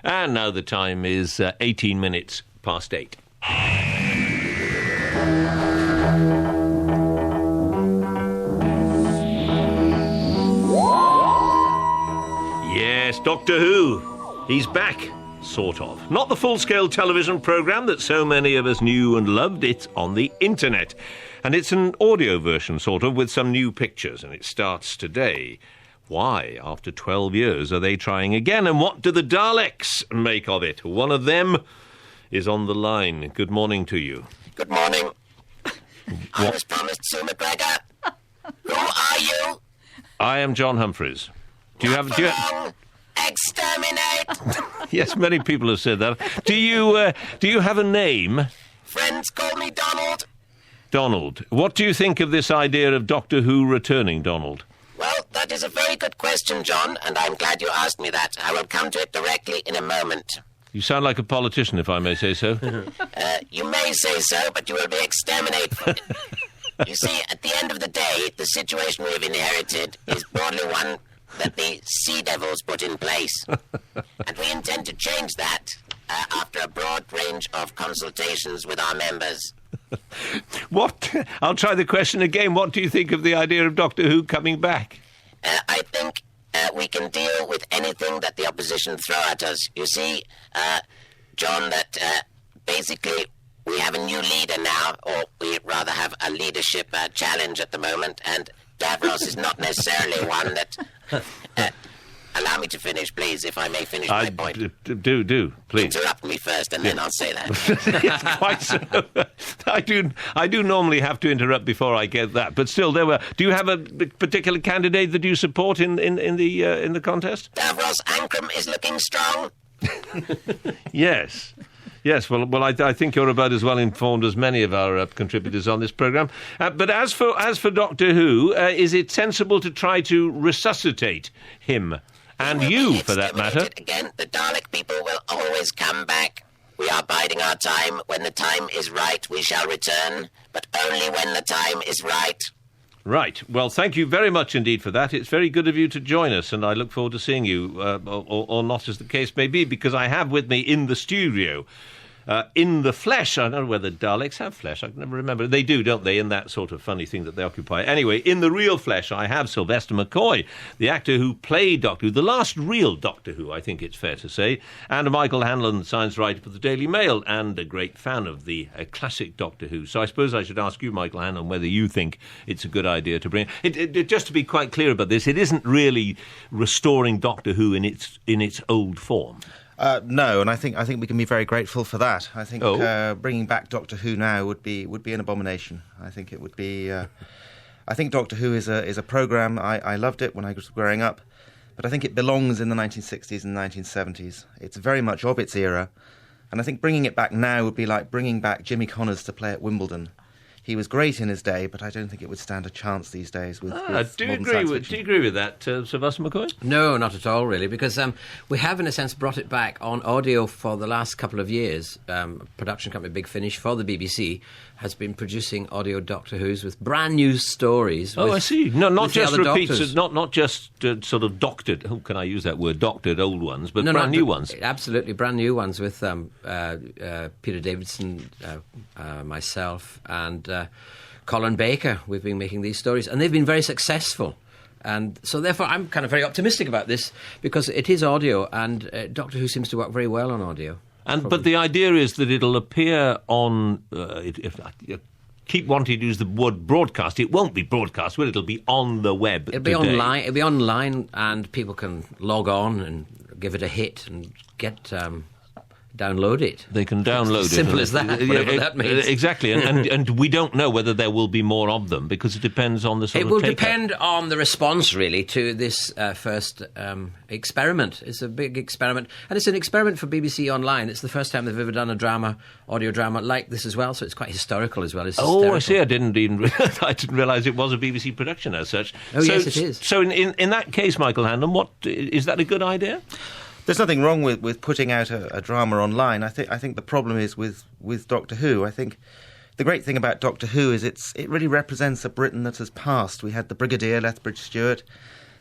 And now the time is 18 minutes past 8. Yes, Doctor Who. He's back, sort of. Not the full-scale television programme that so many of us knew and loved. It's on the internet. And it's an audio version, sort of, with some new pictures. And it starts today. Why, after 12 years, are they trying again? And what do the Daleks make of it? One of them is on the line. Good morning to you. Good morning. I was promised Sue McGregor. Who are you? I am John Humphreys. Do you have... Exterminate! Yes, many people have said that. Do you have a name? Friends call me Donald. Donald. What do you think of this idea of Doctor Who returning, Donald? Well, that is a very good question, John, and I'm glad you asked me that. I will come to it directly in a moment. You sound like a politician, if I may say so. You may say so, but you will be exterminated. You see, at the end of the day, the situation we have inherited is broadly one that the Sea Devils put in place. And we intend to change that after a broad range of consultations with our members. What? I'll try the question again. What do you think of the idea of Doctor Who coming back? I think we can deal with anything that the opposition throw at us. You see, John, that basically we have a new leader now, or we rather have a leadership challenge at the moment, and Davros is not necessarily one that... allow me to finish, please, if I may finish my point. Do, please. Interrupt me first, and then I'll say that. Yes, quite so. I do normally have to interrupt before I get that, but still, do you have a particular candidate that you support in the contest? Davros Ankrum is looking strong. Yes. Yes, well, I think you're about as well informed as many of our contributors on this programme. But as for Doctor Who, is it sensible to try to resuscitate him? And you, for that matter. Again, the Dalek people will always come back. We are biding our time. When the time is right, we shall return. But only when the time is right. Right. Well, thank you very much indeed for that. It's very good of you to join us, and I look forward to seeing you, or not as the case may be, because I have with me in the studio, in the flesh. I don't know whether Daleks have flesh. I can never remember. They do, don't they, in that sort of funny thing that they occupy. Anyway, in the real flesh, I have Sylvester McCoy, the actor who played Doctor Who, the last real Doctor Who, I think it's fair to say, and Michael Hanlon, science writer for the Daily Mail, and a great fan of the classic Doctor Who. So I suppose I should ask you, Michael Hanlon, whether you think it's a good idea to bring... just to be quite clear about this, it isn't really restoring Doctor Who in its old form. No, and I think we can be very grateful for that. I think bringing back Doctor Who now would be an abomination. I think it would be. I think Doctor Who is a programme. I loved it when I was growing up, but I think it belongs in the 1960s and 1970s. It's very much of its era, and I think bringing it back now would be like bringing back Jimmy Connors to play at Wimbledon. He was great in his day, but I don't think it would stand a chance these days with do you agree with that, Sylvester McCoy? No, not at all, really, because we have, in a sense, brought it back on audio for the last couple of years. Production company Big Finish for the BBC has been producing audio Doctor Who's with brand new stories. I see. No, not just repeats, Doctors. not just sort of doctored. Oh, can I use that word? Doctored old ones, but brand new ones. Absolutely, brand new ones with Peter Davidson, myself, and Colin Baker. We've been making these stories, and they've been very successful. And so, therefore, I'm kind of very optimistic about this because it is audio, and Doctor Who seems to work very well on audio. But the idea is that it'll appear on... keep wanting to use the word broadcast. It won't be broadcast, will it? It'll be on the web. It'll be online. It'll be online, and people can log on and give it a hit and get... download it. They can download it. Simple as that, whatever that means. Exactly, and we don't know whether there will be more of them because it depends on the sort of It will depend on the response, really, to this first experiment. It's a big experiment, and it's an experiment for BBC Online. It's the first time they've ever done a audio drama like this as well, so it's quite historical as well. It's hysterical. I see. I didn't realise it was a BBC production as such. Oh, yes, it is. So in that case, Michael Hanlon, is that a good idea? There's nothing wrong with putting out a drama online. I think the problem is with Doctor Who. I think the great thing about Doctor Who is it really represents a Britain that has passed. We had the Brigadier Lethbridge Stewart,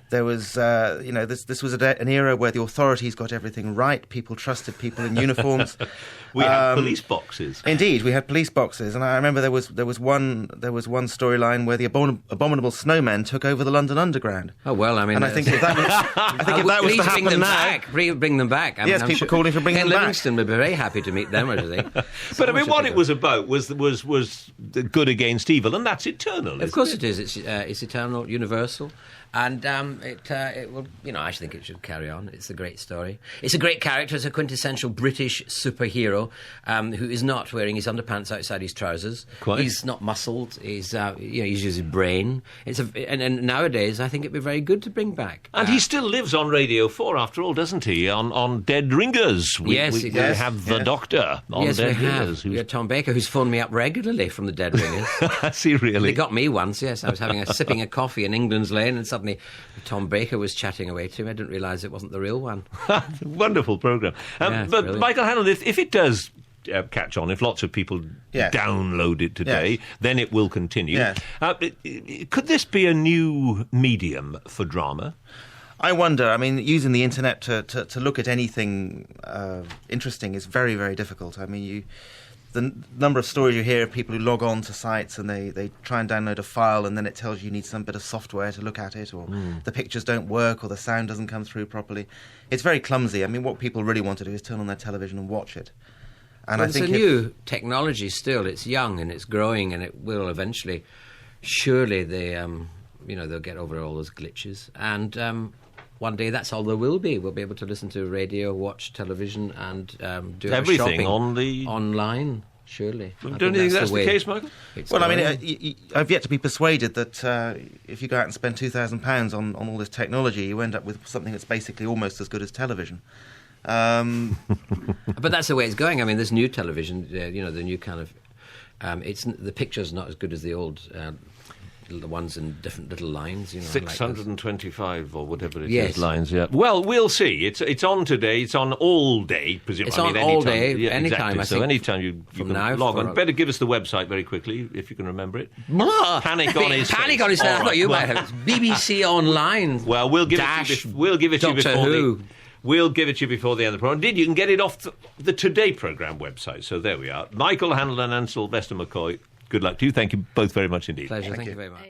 There was, this was an era where the authorities got everything right. People trusted people in uniforms. We had police boxes. Indeed, we had police boxes, and I remember there was one storyline where the abominable snowmen took over the London Underground. Oh well, I mean, and I think if that was to happen now, bring them back. Yes, people calling for bringing them back. Livingston would be very happy to meet them, I think. But I mean, what it was about was the good against evil, and that's eternal. Of course, it is. It's eternal, universal. And it will, I think it should carry on. It's a great story. It's a great character. It's a quintessential British superhero who is not wearing his underpants outside his trousers. Quite. He's not muscled. He's he's using his brain. And nowadays I think it'd be very good to bring back. And he still lives on Radio 4 after all, doesn't he? On Dead Ringers. We have the Doctor on Dead Ringers. We have Tom Baker, who's phoned me up regularly from the Dead Ringers. Has he really? They got me once. Yes, I was sipping a coffee in England's Lane, and suddenly Tom Baker was chatting away to me. I didn't realise it wasn't the real one. Wonderful programme. But brilliant. Michael Hanlon, if it does catch on, if lots of people download it today, then it will continue. Yes. Could this be a new medium for drama? I wonder. I mean, using the internet to look at anything interesting is very, very difficult. I mean, the number of stories you hear of people who log on to sites and they try and download a file, and then it tells you need some bit of software to look at it, or the pictures don't work, or the sound doesn't come through properly. It's very clumsy. I mean, what people really want to do is turn on their television and watch it. And it's a new technology still. It's young and it's growing, and it will eventually, surely they'll get over all those glitches. And one day that's all there will be. We'll be able to listen to radio, watch television, and do everything shopping online. Surely. Don't you think that's the case, Michael? Well, I mean, I've yet to be persuaded that if you go out and spend £2,000 on all this technology, you end up with something that's basically almost as good as television. But that's the way it's going. I mean, this new television, the new kind of, the picture's not as good as the old. The ones in different little lines, 625 or whatever it is lines. Yeah. Well, we'll see. It's on today. It's on all day, presumably. It's on all day, anytime. Exactly. So anytime you can log on. Better give us the website very quickly if you can remember it. Panic on his face. I've got you by It's BBC Online. Well, we'll give it to you before We'll give it to you before the end of the programme. Indeed, you can get it off the Today programme website. So there we are. Michael Hanlon and Sylvester McCoy, good luck to you. Thank you both very much indeed. Pleasure. Thank you very much.